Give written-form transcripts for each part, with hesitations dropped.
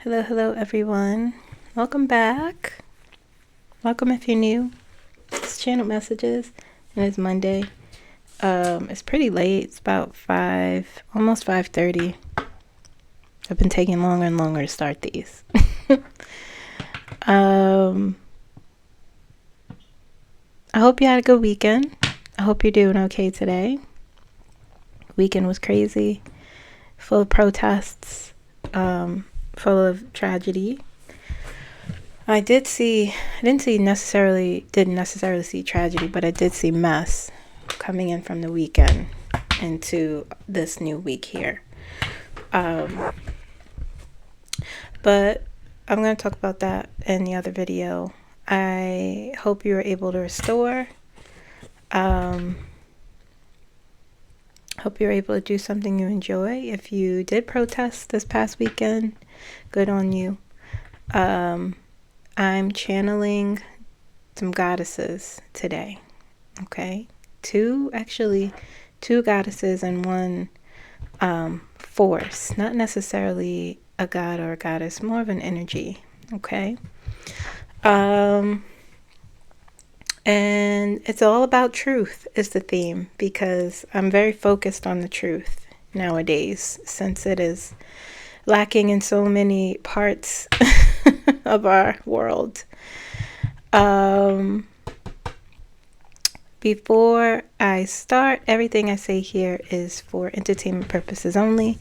Hello everyone. Welcome back. Welcome if you're new. It's Channel Messages and it's Monday. It's pretty late. It's about 5, almost 5:30. I've been taking longer and longer to start these. I hope you had a good weekend. I hope you're doing okay today. Weekend was crazy, full of protests, full of tragedy. I didn't necessarily see tragedy, but I did see mess coming in from the weekend into this new week here. But I'm going to talk about that in the other video. I hope you were able to restore. Hope you're able to do something you enjoy. If you did protest this past weekend, good on you. I'm channeling some goddesses today. Okay? Two goddesses and one force. Not necessarily a god or a goddess, more of an energy. Okay? And it's all about truth is the theme, because I'm very focused on the truth nowadays, since it is lacking in so many parts of our world. Before I start, everything I say here is for entertainment purposes only.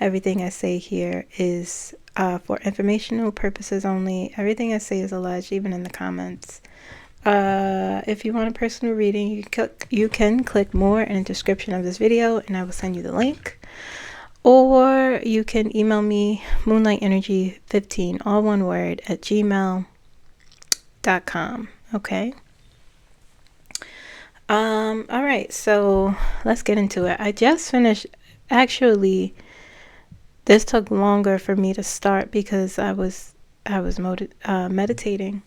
Everything I say here is for informational purposes only. Everything I say is alleged, even in the comments. If you want a personal reading, you can click more in the description of this video and I will send you the link. Or you can email me moonlightergy15, all one word, at gmail.com. Okay. All right. So let's get into it. I just finished. Actually, this took longer for me to start because I was meditating.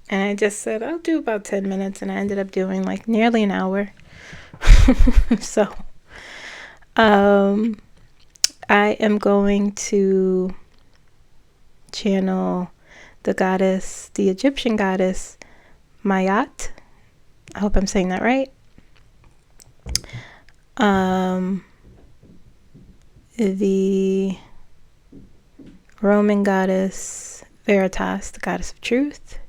And I just said, I'll do about 10 minutes. And I ended up doing like nearly an hour. So, I am going to channel the Egyptian goddess, Mayat. I hope I'm saying that right. The Roman goddess, Veritas, the goddess of truth.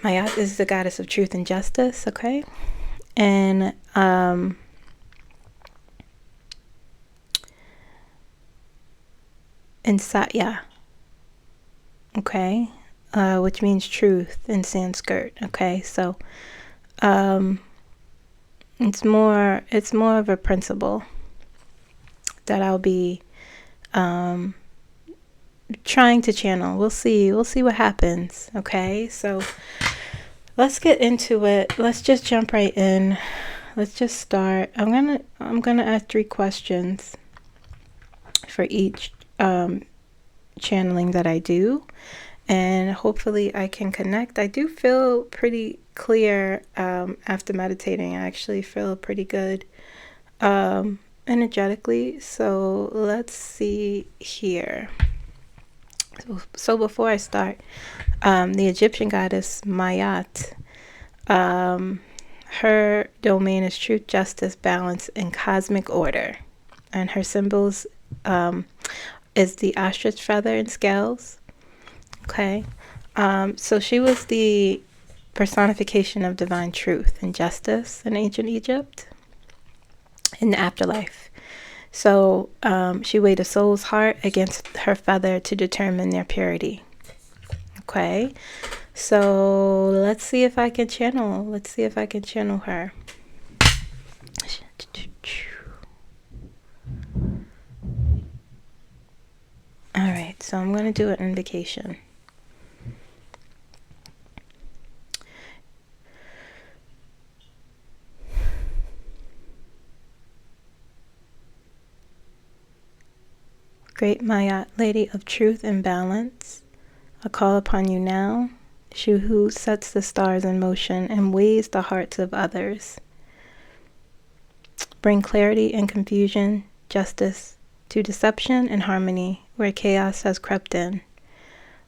Mayat is the goddess of truth and justice, okay? And Satya, okay? Which means truth in Sanskrit, okay? So it's more of a principle that I'll be trying to channel. We'll see what happens, okay? So let's get into it. Let's just jump right in. Let's just start. I'm gonna ask 3 questions for each channeling that I do, and hopefully I can connect. I do feel pretty clear after meditating. I actually feel pretty good energetically. So let's see here. So before I start, the Egyptian goddess Mayat, her domain is truth, justice, balance, and cosmic order, and her symbols is the ostrich feather and scales. Okay, so she was the personification of divine truth and justice in ancient Egypt in the afterlife. So she weighed a soul's heart against her feather to determine their purity. Okay, so let's see if I can channel. Let's see if I can channel her. All right, so I'm going to do an invocation. Great Mayat, Lady of Truth and Balance, I call upon you now, she who sets the stars in motion and weighs the hearts of others. Bring clarity and confusion, justice to deception and harmony where chaos has crept in.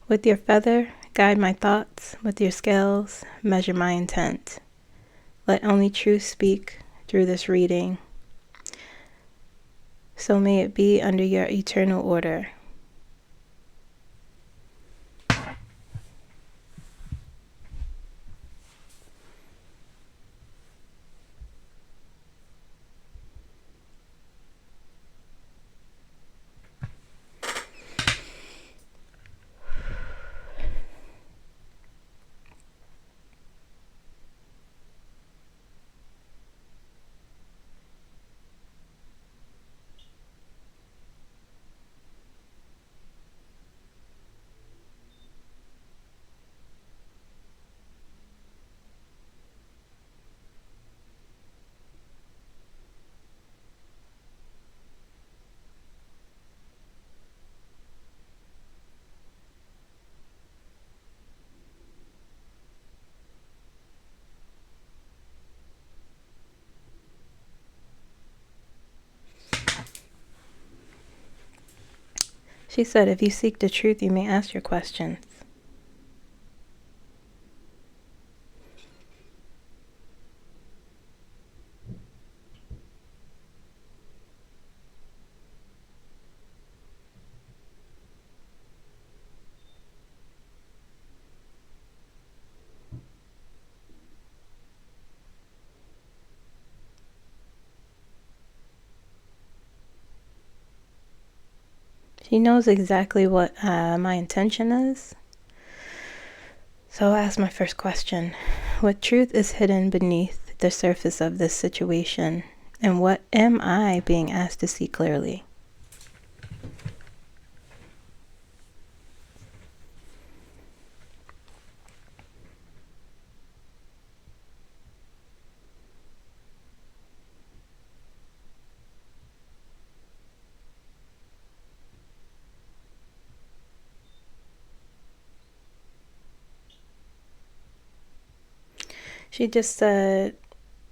With your feather, guide my thoughts. With your scales, measure my intent. Let only truth speak through this reading. So may it be under your eternal order. She said, if you seek the truth, you may ask your questions. She knows exactly what my intention is. So I'll ask my first question. What truth is hidden beneath the surface of this situation? And what am I being asked to see clearly? She just said,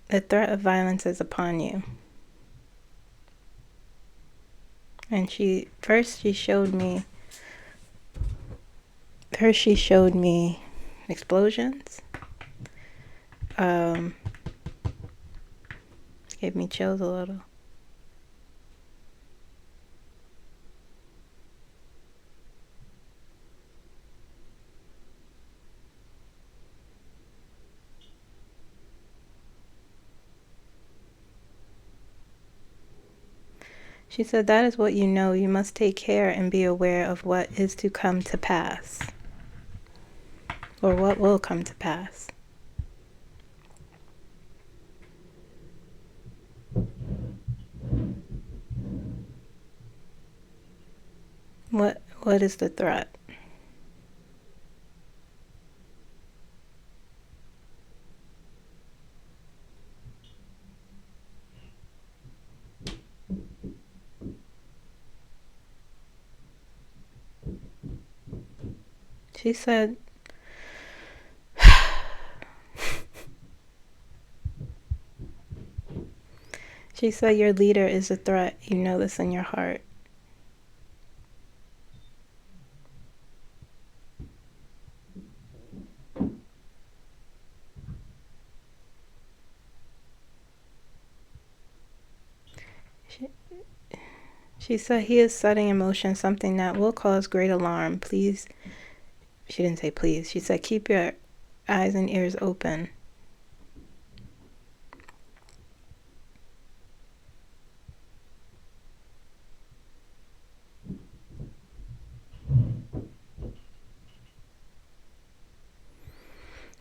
the threat of violence is upon you. And she showed me explosions. Gave me chills a little. She said, that is what you know. You must take care and be aware of what is to come to pass. Or what will come to pass. What is the threat? She said, your leader is a threat. You know this in your heart. She said he is setting in motion something that will cause great alarm. Please, she didn't say please. She said keep your eyes and ears open.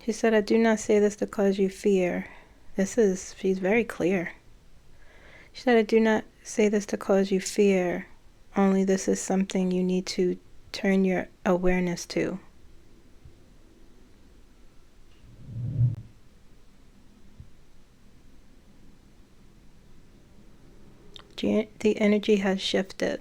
She said, I do not say this to cause you fear. She's very clear. She said, I do not say this to cause you fear. Only this is something you need to turn your awareness to. The energy has shifted.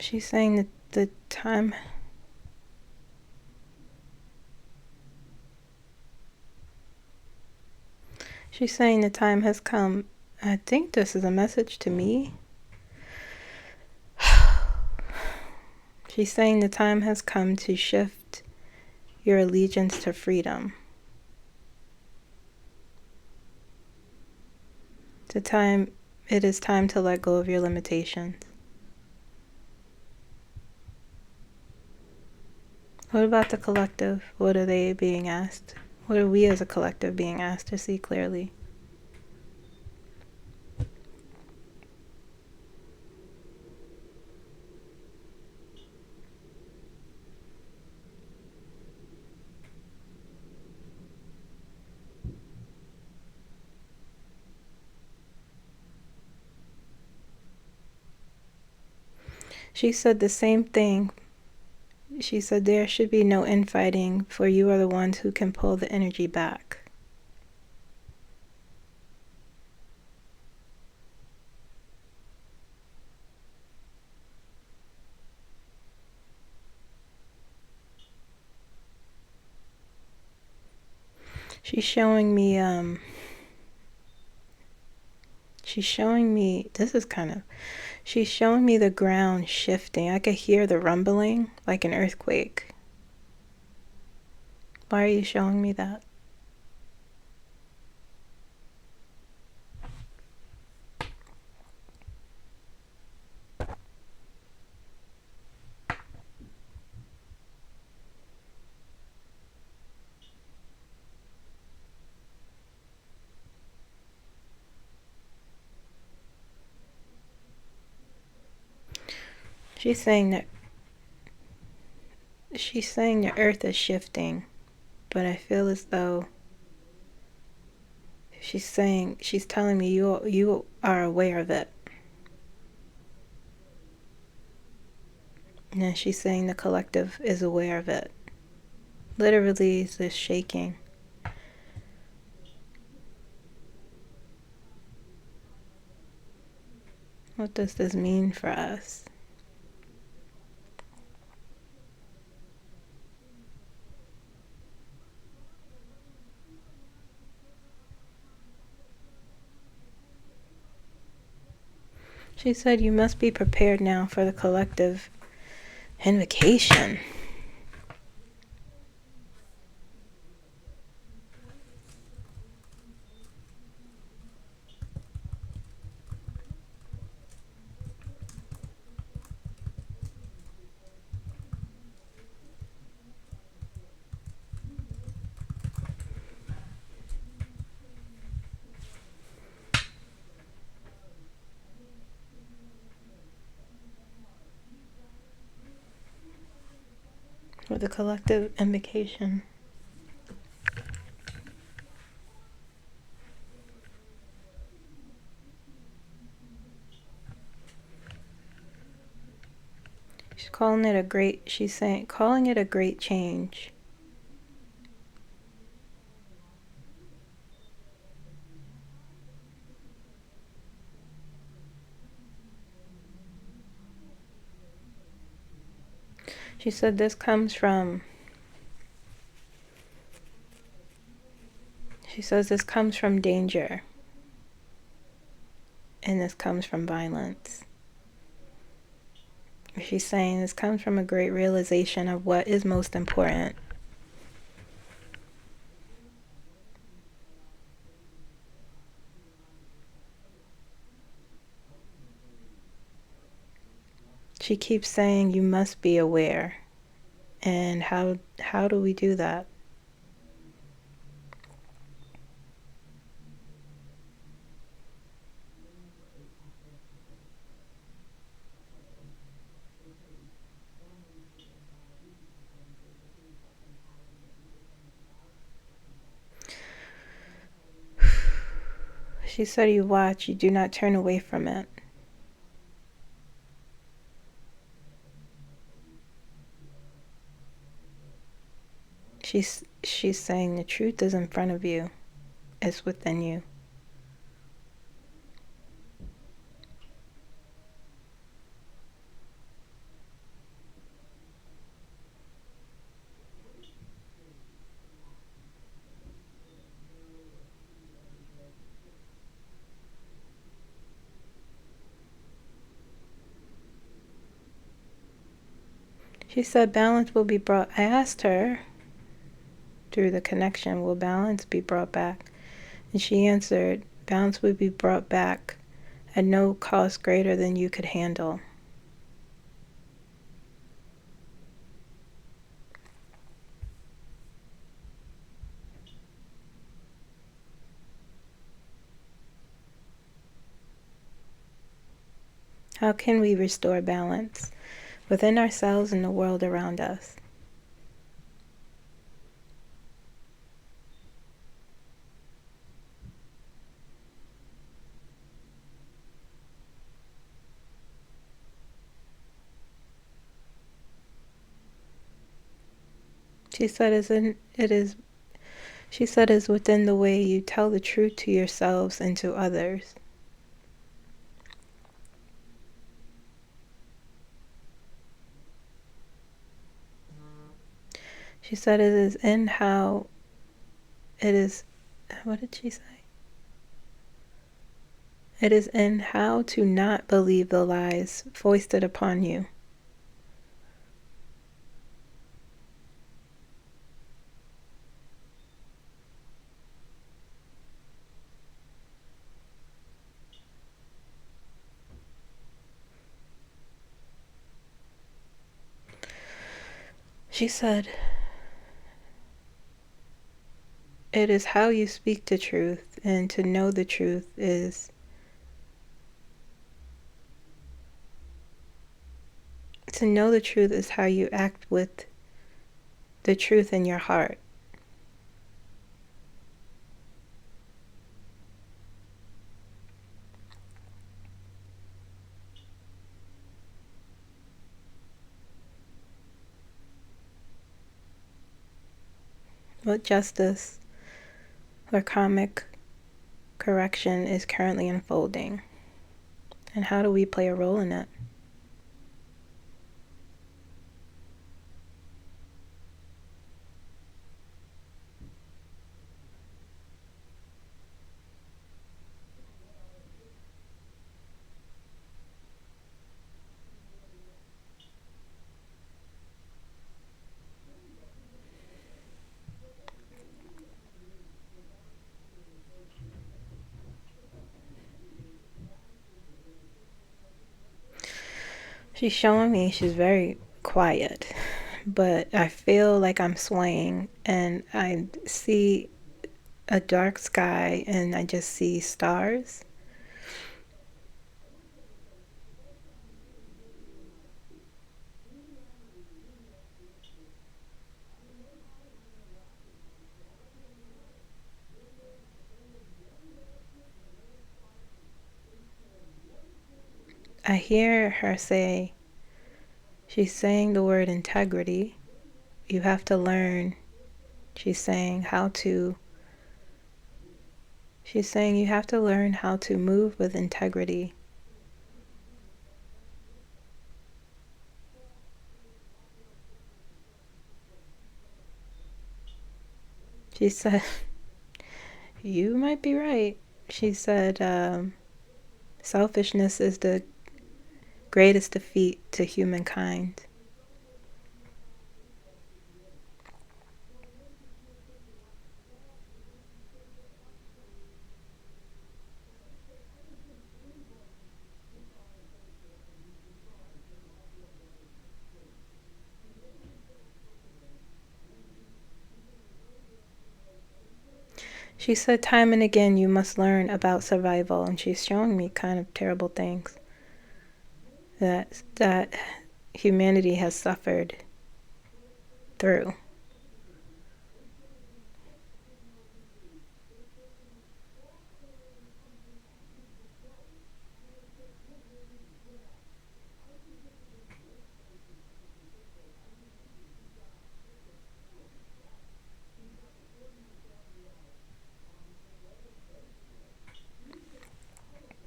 She's saying that the time... She's saying the time has come. I think this is a message to me. She's saying the time has come to shift your allegiance to freedom. It is time to let go of your limitations. What about the collective? What are they being asked? What are we as a collective being asked to see clearly? She said the same thing. She said there should be no infighting, for you are the ones who can pull the energy back. She's showing me, she's showing me the ground shifting. I could hear the rumbling like an earthquake. Why are you showing me that? She's saying the earth is shifting, but I feel as though she's telling me you are aware of it. And then she's saying the collective is aware of it. Literally, it's this shaking. What does this mean for us? She said you must be prepared now for the collective invocation. For the collective invocation. Calling it a great change. She said this comes from danger. And this comes from violence. She's saying this comes from a great realization of what is most important. She keeps saying you must be aware. And how do we do that? She said you watch, you do not turn away from it. She's saying the truth is in front of you. It's within you. She said balance will be brought. I asked her through the connection, will balance be brought back? And she answered, balance will be brought back at no cost greater than you could handle. How can we restore balance within ourselves and the world around us? She said she said is within the way you tell the truth to yourselves and to others. She said it is in how it is, what did she say? It is in how to not believe the lies foisted upon you. She said, it is how you speak the truth, and to know the truth is how you act with the truth in your heart. What justice or karmic correction is currently unfolding? And how do we play a role in it? She's showing me she's very quiet, but I feel like I'm swaying, and I see a dark sky and I just see stars. I hear her say, she's saying the word integrity. You have to learn. She's saying you have to learn how to move with integrity. She said, you might be right. She said, selfishness is the greatest defeat to humankind. She said time and again you must learn about survival, and she's showing me kind of terrible things that humanity has suffered through.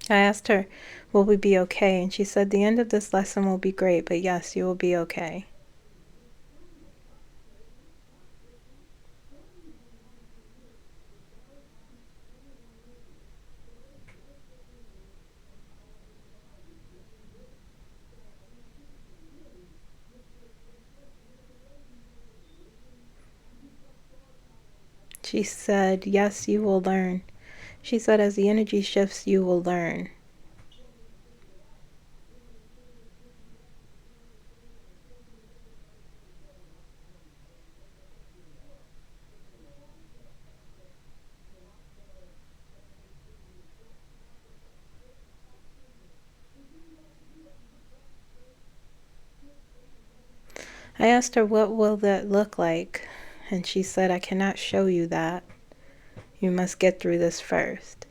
I asked her, will we be okay? And she said, the end of this lesson will be great, but yes, you will be okay. She said, yes, you will learn. She said, as the energy shifts, you will learn. I asked her, what will that look like? And she said, I cannot show you that. You must get through this first.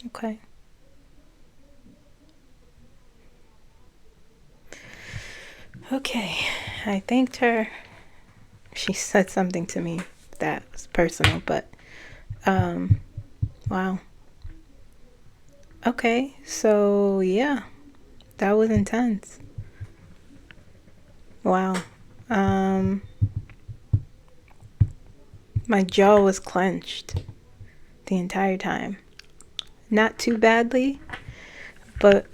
Okay. Okay. I thanked her. She said something to me that was personal, but wow. Okay, so yeah, that was intense. Wow. My jaw was clenched the entire time. Not too badly, but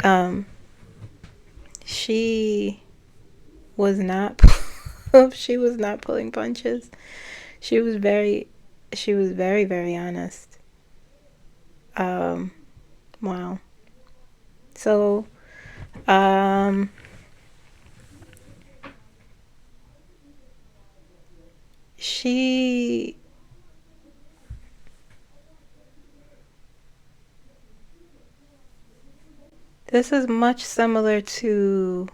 she was not she was not pulling punches. She was very very honest. Wow. So she this is much similar to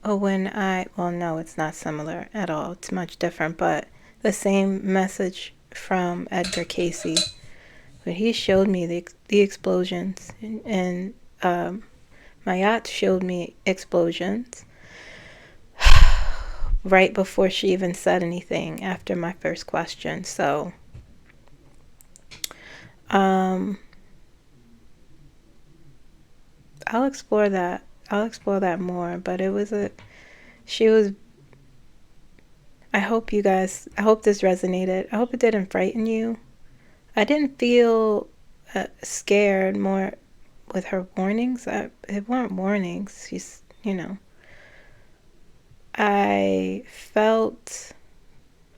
well, no, it's not similar at all. It's much different, but the same message from Edgar Casey. But he showed me the explosions, and Mayat showed me explosions right before she even said anything after my first question. So, I'll explore that. I'll explore that more. But she was. I hope this resonated. I hope it didn't frighten you. I didn't feel scared more with her warnings. It weren't warnings. She's, I felt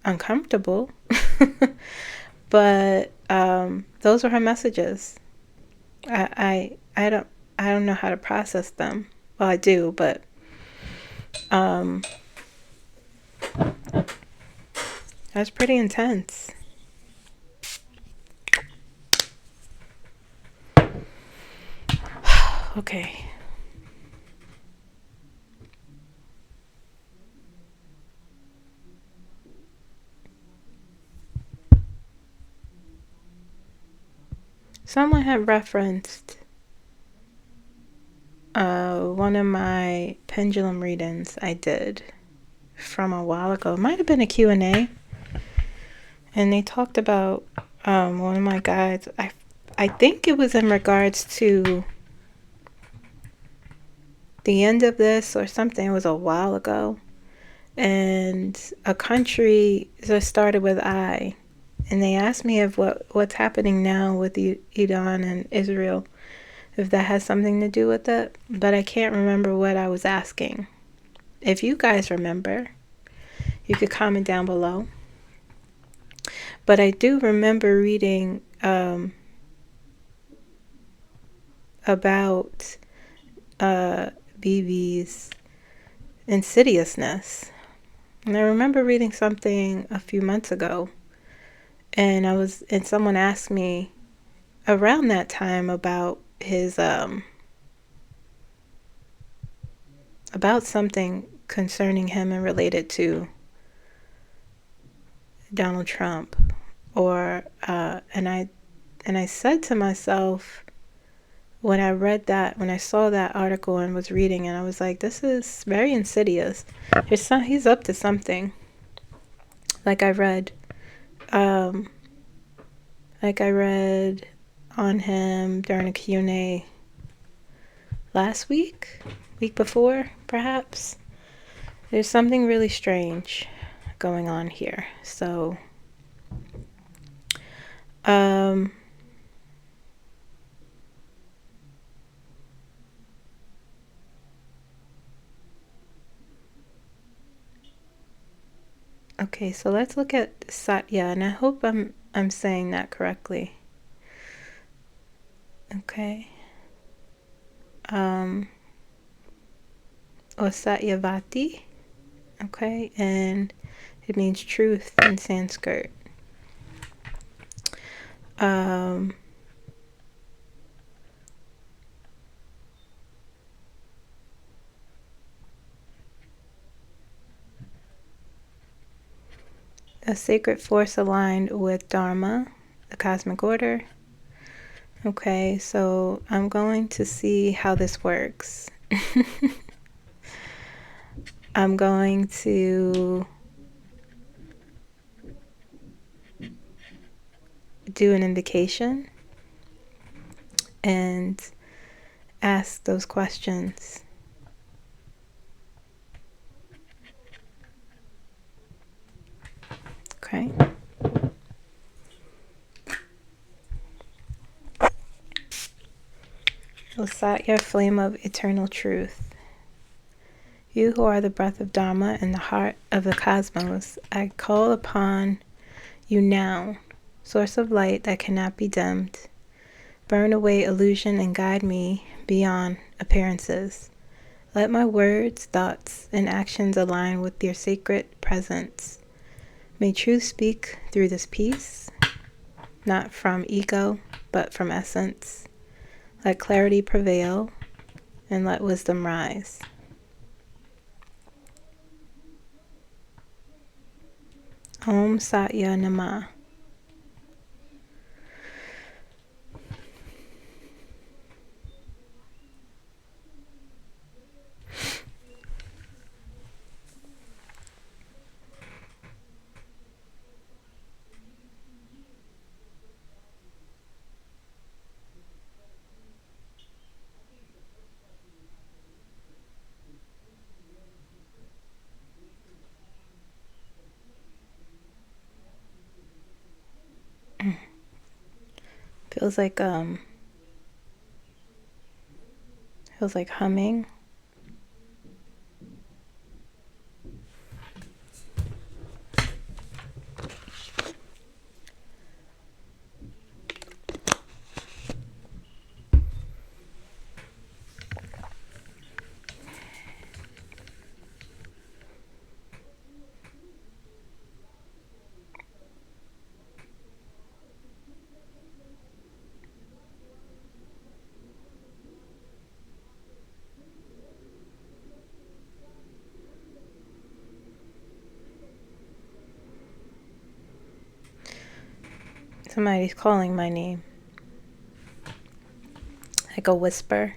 uncomfortable, but those were her messages. I don't know how to process them. Well, I do, but that's pretty intense. Okay. Someone had referenced one of my pendulum readings I did from a while ago. It might have been a Q&A. And they talked about one of my guides. I think it was in regards to the end of this or something. It was a while ago. And a country just started with I. And they asked me if what's happening now with Iran and Israel, if that has something to do with it. But I can't remember what I was asking. If you guys remember, you could comment down below. But I do remember reading about BB's insidiousness. And I remember reading something a few months ago. And someone asked me around that time about his about something concerning him and related to Donald Trump, and I said to myself when I saw that article and was reading it, I was like, this is very insidious. He's up to something. like I read, um, like I read on him during a Q&A last week before, perhaps. There's something really strange going on here. So, okay, so let's look at Satya, and I hope I'm saying that correctly. Okay. Or Satyavati. Okay, and it means truth in Sanskrit. A sacred force aligned with Dharma, the cosmic order. Okay, so I'm going to see how this works. I'm going to do an invocation and ask those questions. Okay. O Satya, flame of eternal truth. You who are the breath of Dharma and the heart of the cosmos, I call upon you now, source of light that cannot be dimmed. Burn away illusion and guide me beyond appearances. Let my words, thoughts, and actions align with your sacred presence. May truth speak through this piece, not from ego, but from essence. Let clarity prevail, and let wisdom rise. Om Satya Namah. Feels like humming. Somebody's calling my name. Like a whisper.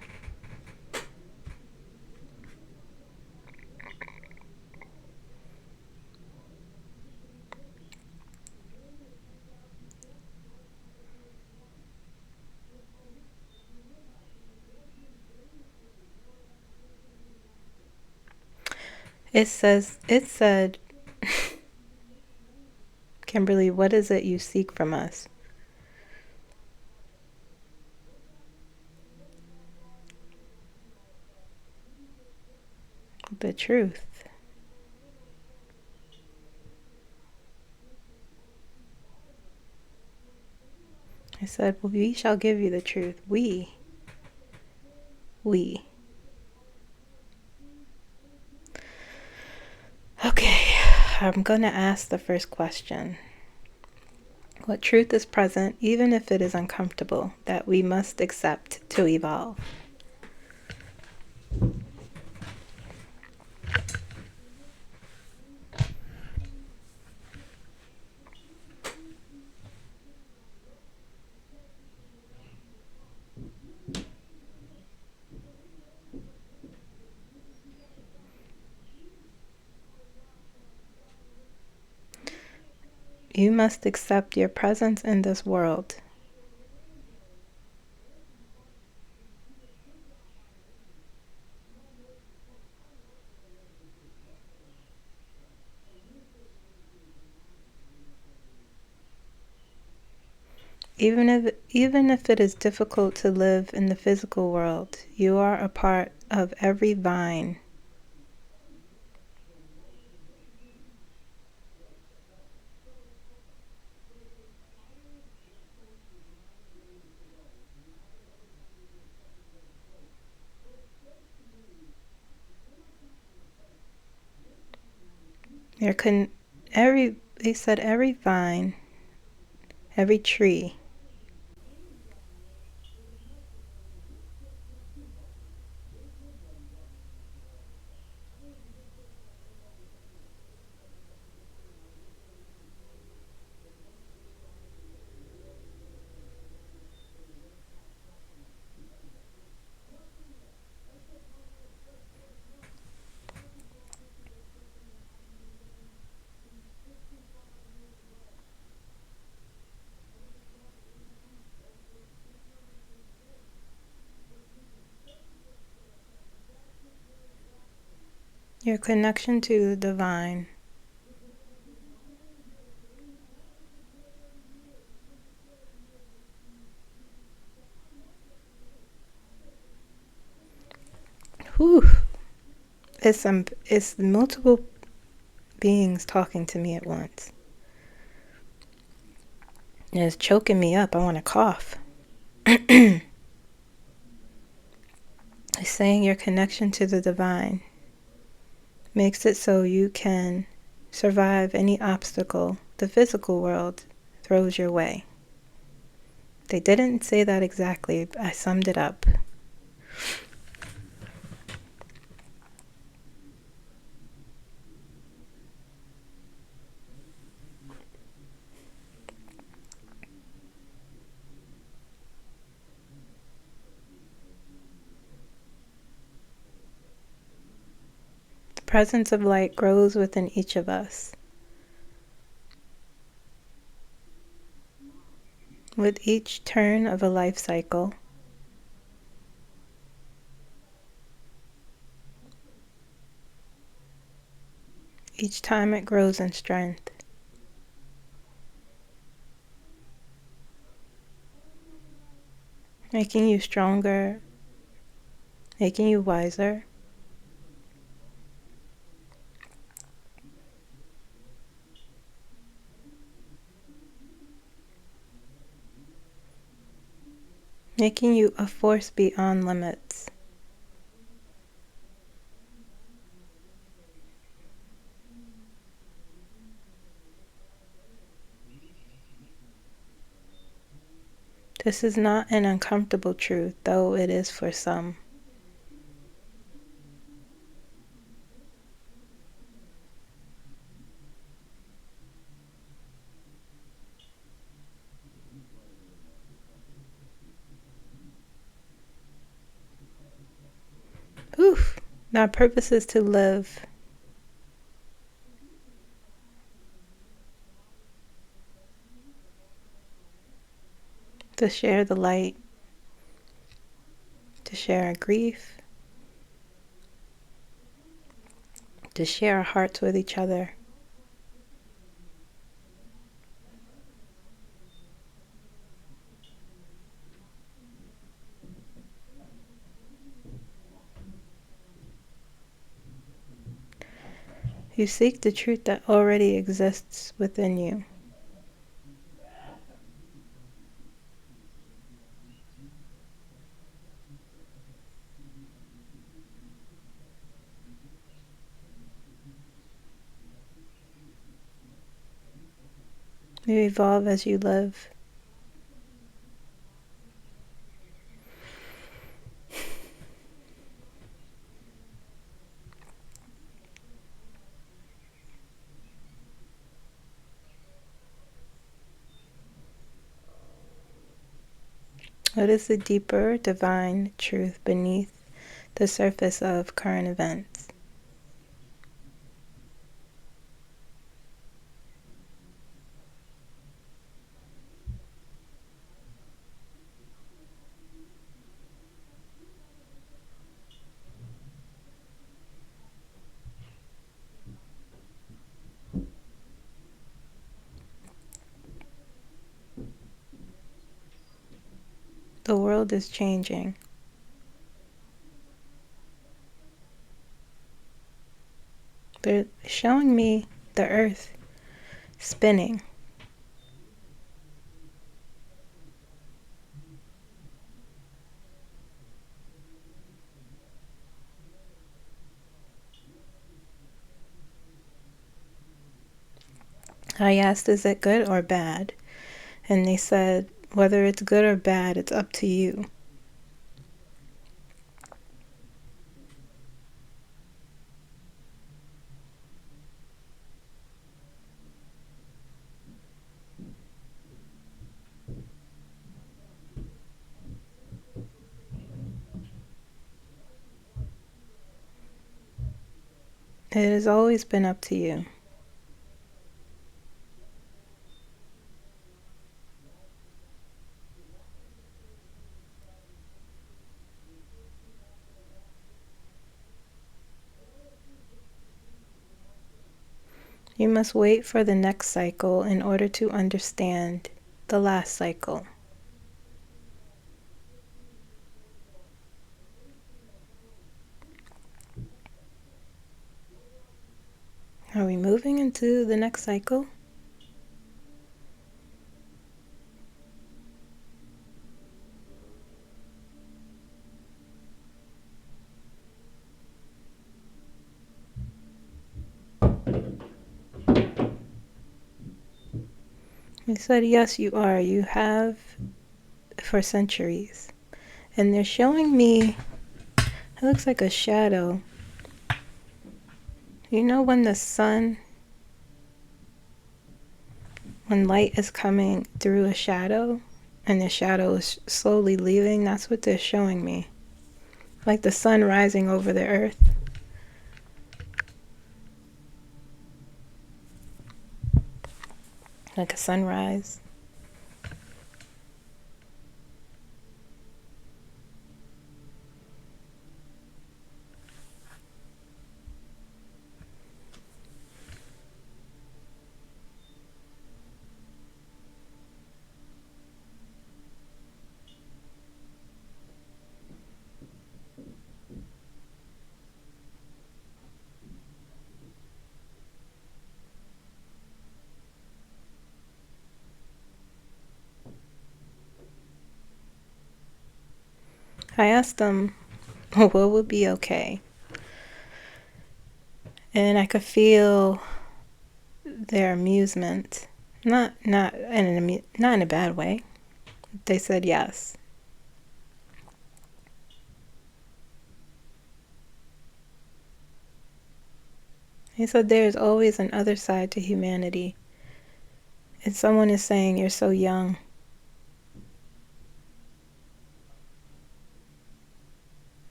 It said, Kimberly, what is it you seek from us? The truth. I said, well, we shall give you the truth. We. Okay, I'm going to ask the first question. What truth is present, even if it is uncomfortable, that we must accept to evolve? You must accept your presence in this world. Even if it is difficult to live in the physical world, you are a part of every vine. They said every vine, every tree. Your connection to the divine. Whew. It's multiple beings talking to me at once. And it's choking me up. I want to cough. It's saying your connection to the divine makes it so you can survive any obstacle the physical world throws your way. They didn't say that exactly. I summed it up. The presence of light grows within each of us. With each turn of a life cycle, each time it grows in strength, making you stronger, making you wiser, making you a force beyond limits. This is not an uncomfortable truth, though it is for some. Oof. Our purpose is to live. To share the light. To share our grief. To share our hearts with each other. You seek the truth that already exists within you. You evolve as you live. What is the deeper divine truth beneath the surface of current events? The world is changing. They're showing me the earth spinning. I asked, is it good or bad? And they said, whether it's good or bad, it's up to you. It has always been up to you. You must wait for the next cycle in order to understand the last cycle. Are we moving into the next cycle? He said, yes, you are. You have for centuries. And they're showing me, it looks like a shadow. You know when the sun, when light is coming through a shadow and the shadow is slowly leaving? That's what they're showing me. Like the sun rising over the earth. Like a sunrise. I asked them what would be okay. And I could feel their amusement. Not in a bad way. They said yes. He said there's always an other side to humanity. And someone is saying, you're so young.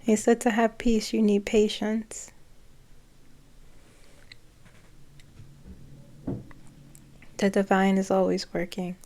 He said to have peace, you need patience. The divine is always working.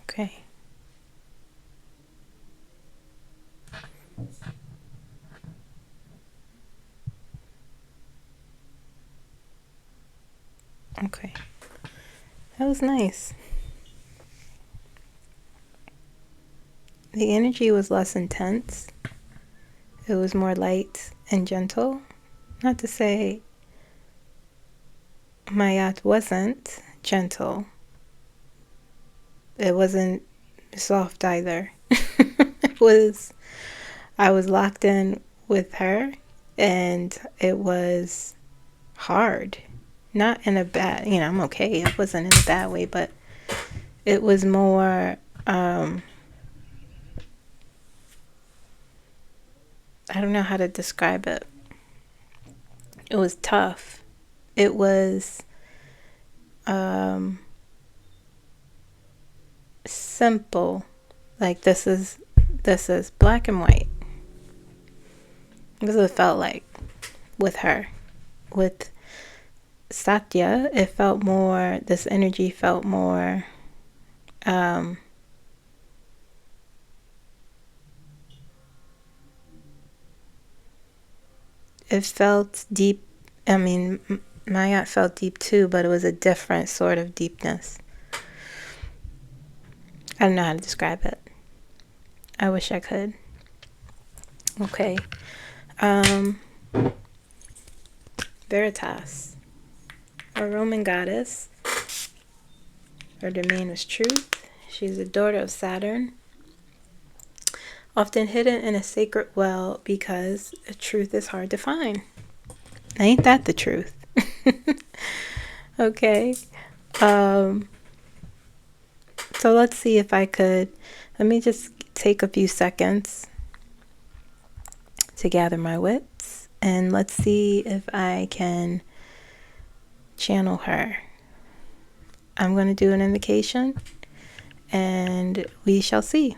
Okay. Okay. That was nice. The energy was less intense. It was more light and gentle. Not to say Mayat wasn't gentle. It wasn't soft either. I was locked in with her, and it was hard. Not in a bad, I'm okay. It wasn't in a bad way, but it was more, I don't know how to describe it. It was tough. It was simple. Like this is black and white. This is what it felt like with her. With Satya, it felt more, this energy felt more, it felt deep. I mean, my aunt felt deep too, but it was a different sort of deepness. I don't know how to describe it. I wish I could. Okay. Veritas, a Roman goddess. Her domain was truth. She's the daughter of Saturn, often hidden in a sacred well because truth is hard to find. Ain't that the truth? Okay. So let's see if I could. Let me just take a few seconds to gather my wits, and let's see if I can channel her. I'm going to do an invocation, and we shall see.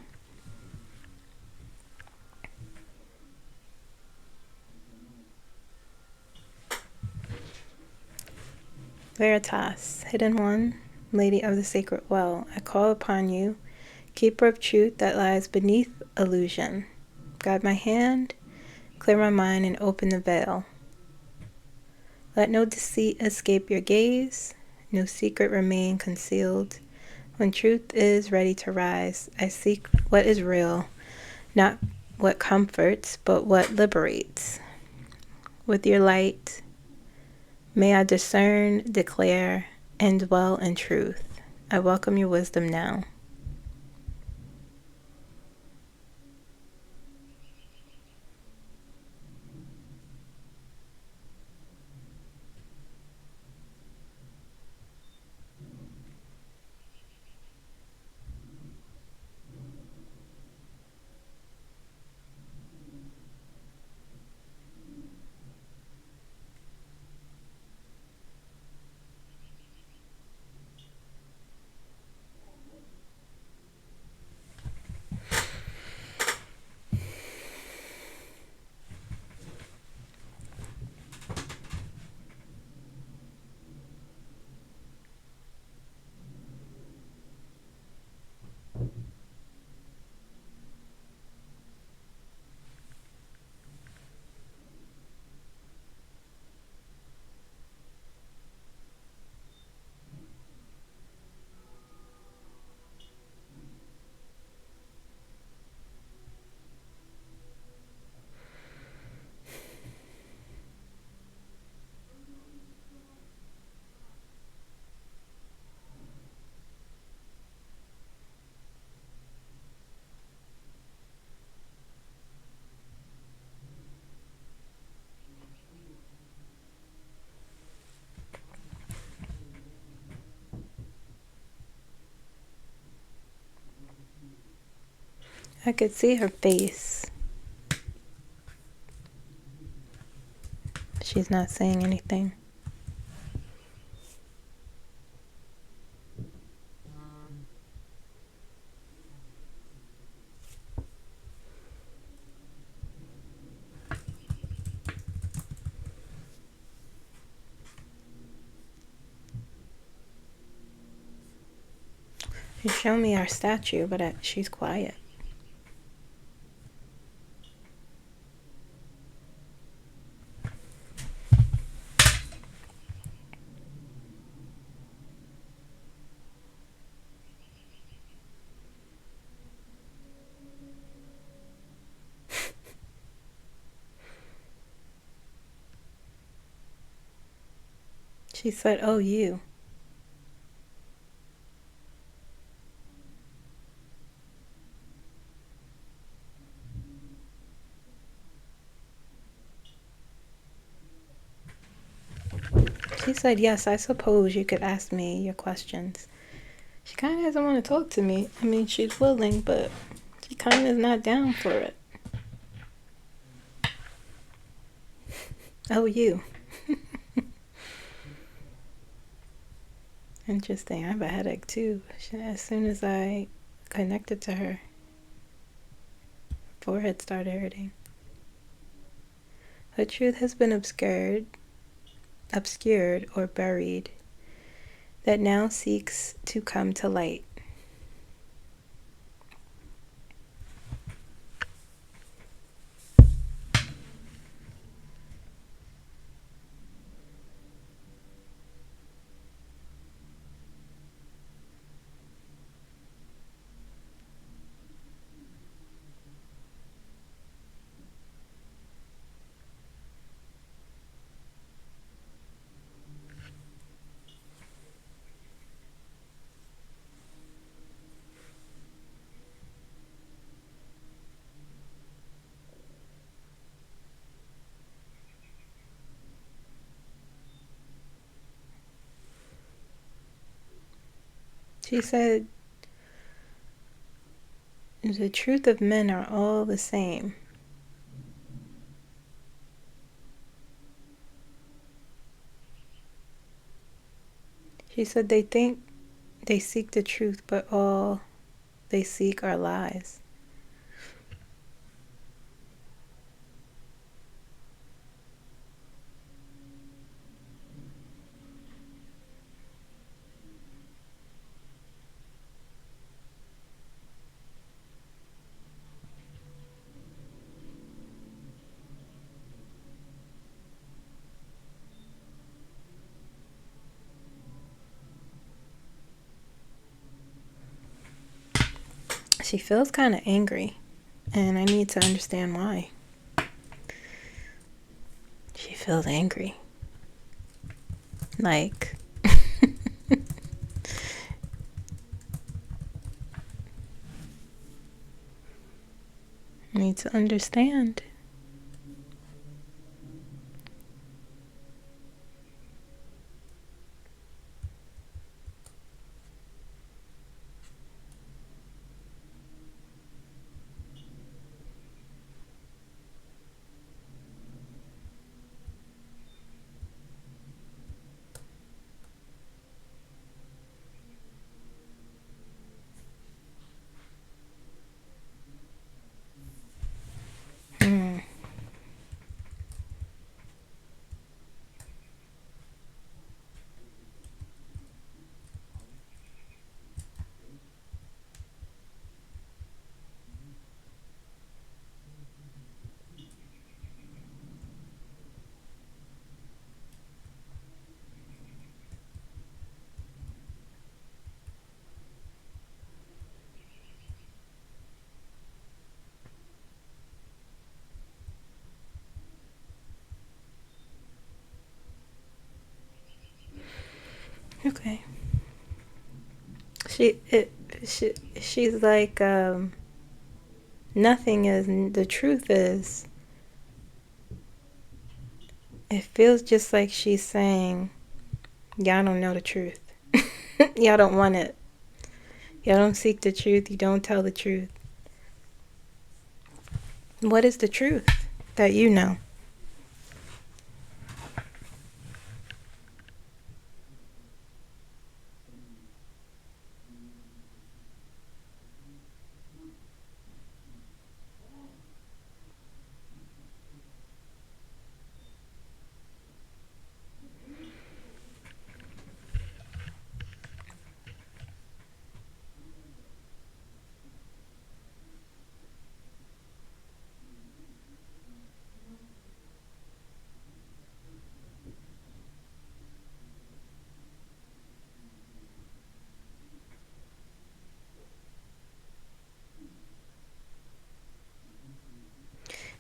Veritas, hidden one, lady of the sacred well, I call upon you, keeper of truth that lies beneath illusion. Guide my hand, clear my mind, and open the veil. Let no deceit escape your gaze, no secret remain concealed. When truth is ready to rise, I seek what is real, not what comforts, but what liberates. With your light, may I discern, declare, and dwell in truth. I welcome your wisdom now. I could see her face. She's not saying anything. She showed me our statue, but she's quiet. She said, "Oh, you." She said, yes, I suppose you could ask me your questions. She kind of doesn't want to talk to me. I mean, she's willing, but she kind of is not down for it. Oh, you. Interesting. I have a headache too. As soon as I connected to her, forehead started hurting. Her truth has been obscured or buried, that now seeks to come to light. She said, the truth of men are all the same. She said they think they seek the truth, but all they seek are lies. She feels kind of angry, and I need to understand why. She feels angry. Like, I need to understand. Okay. She's like, nothing is, the truth is, it feels just like she's saying, y'all don't know the truth. Y'all don't want it. Y'all don't seek the truth. You don't tell the truth. What is the truth that you know?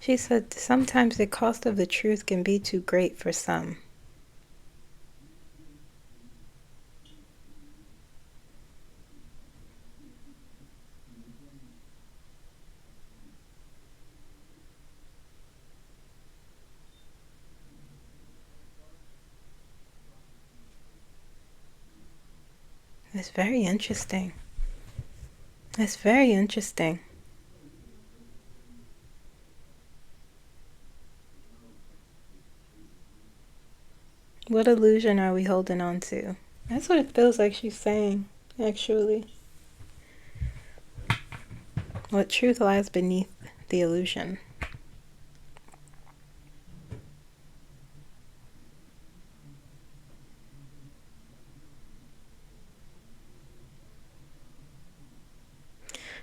She said sometimes the cost of the truth can be too great for some. It's very interesting. It's very interesting. What illusion are we holding on to? That's what it feels like she's saying, actually. What truth lies beneath the illusion?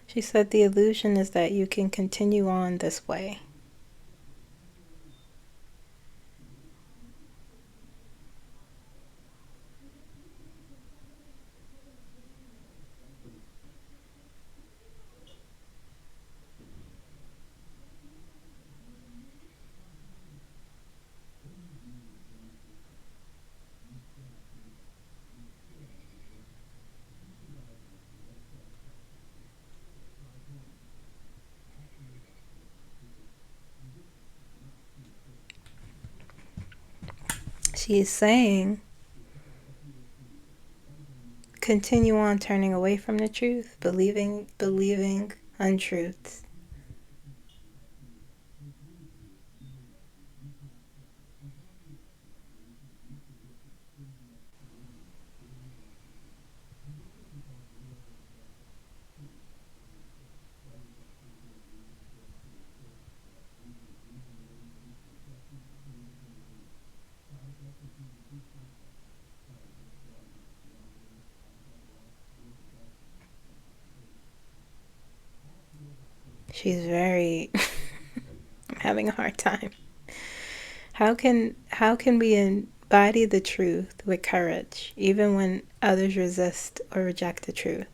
She said the illusion is that you can continue on this way. She is saying continue on turning away from the truth, believing untruths. She's very I'm having a hard time. How can we embody the truth with courage, even when others resist or reject the truth?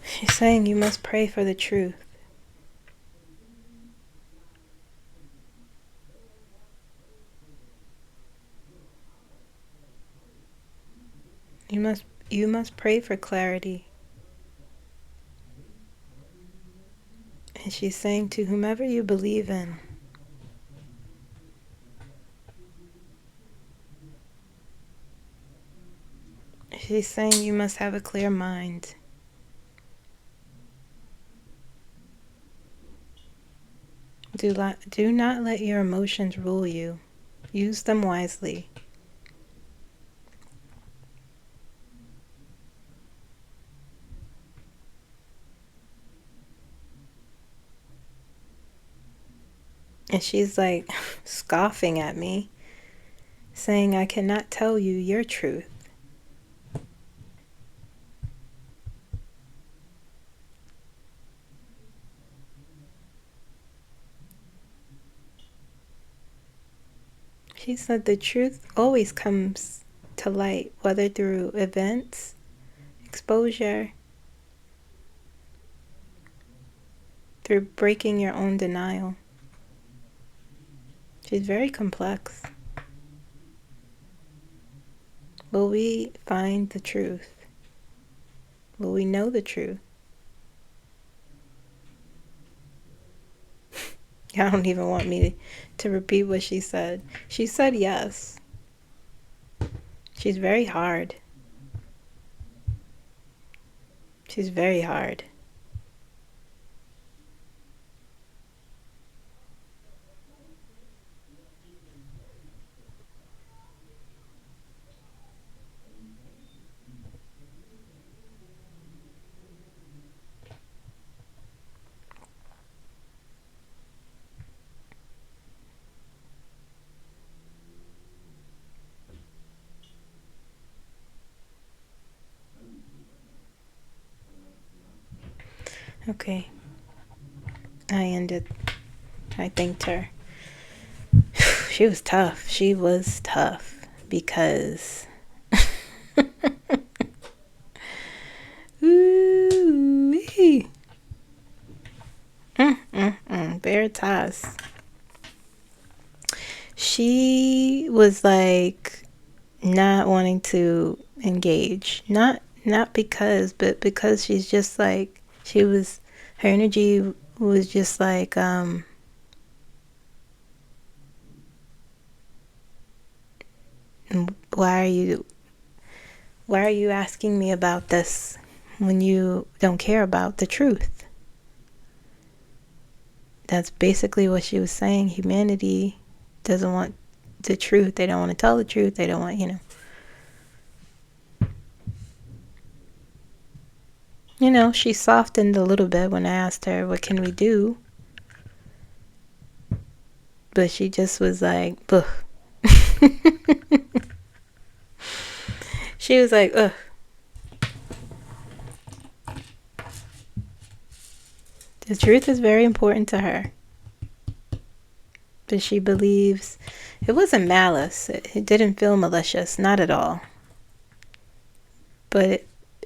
She's saying you must pray for the truth. You must pray for clarity. And she's saying to whomever you believe in, she's saying you must have a clear mind. Do not let your emotions rule you. Use them wisely. And she's like scoffing at me, saying I cannot tell you your truth. She said the truth always comes to light, whether through events, exposure, through breaking your own denial. She's very complex. Will we find the truth? Will we know the truth? Y'all don't even want me to repeat what she said. She said yes. She's very hard. She's very hard. Okay. I thanked her. She was tough. She was tough because ooh-wee. Veritas. she was like not wanting to engage, not because, but because she's just like, her energy was just like, why are you asking me about this when you don't care about the truth? That's basically what she was saying. Humanity doesn't want the truth. They don't want to tell the truth. They don't want, she softened a little bit when I asked her, what can we do? But she just was like, ugh. She was like, ugh. The truth is very important to her. But she believes it wasn't malice. It didn't feel malicious, not at all. But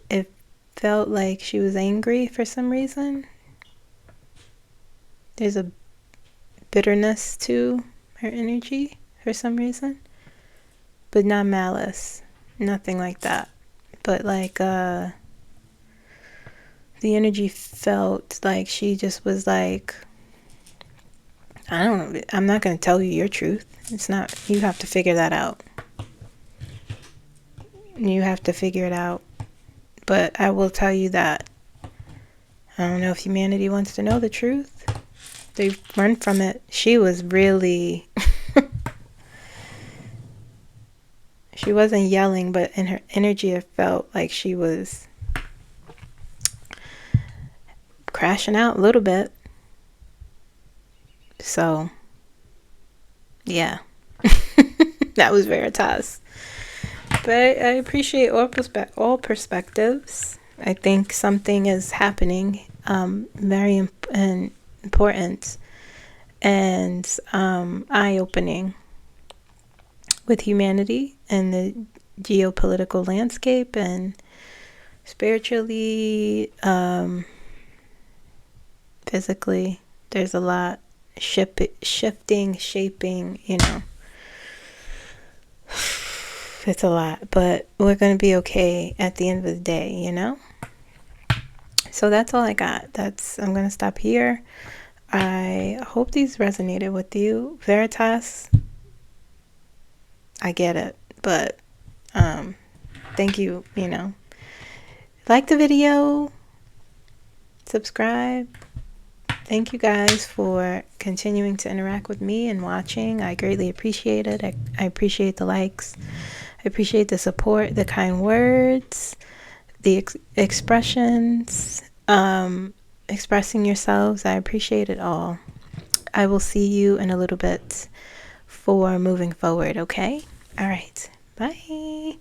it felt like she was angry for some reason. There's a bitterness to her energy for some reason. But not malice. Nothing like that. But like, the energy felt like she just was like, I don't know, I'm not going to tell you your truth. It's not, you have to figure that out. You have to figure it out. But I will tell you that I don't know if humanity wants to know the truth. They run from it. She was really, she wasn't yelling, but in her energy it felt like she was crashing out a little bit. So, yeah. That was Veritas. But I appreciate all perspectives. I think something is happening, very important and eye-opening with humanity and the geopolitical landscape, and spiritually, physically. There's a lot shifting, shaping, It's a lot, but we're going to be okay at the end of the day, So that's all I got. I'm going to stop here. I hope these resonated with you. Veritas, I get it, but thank you, Like the video, subscribe. Thank you guys for continuing to interact with me and watching. I greatly appreciate it. I appreciate the likes. I appreciate the support, the kind words, the expressions, expressing yourselves. I appreciate it all. I will see you in a little bit for moving forward, okay? All right. Bye.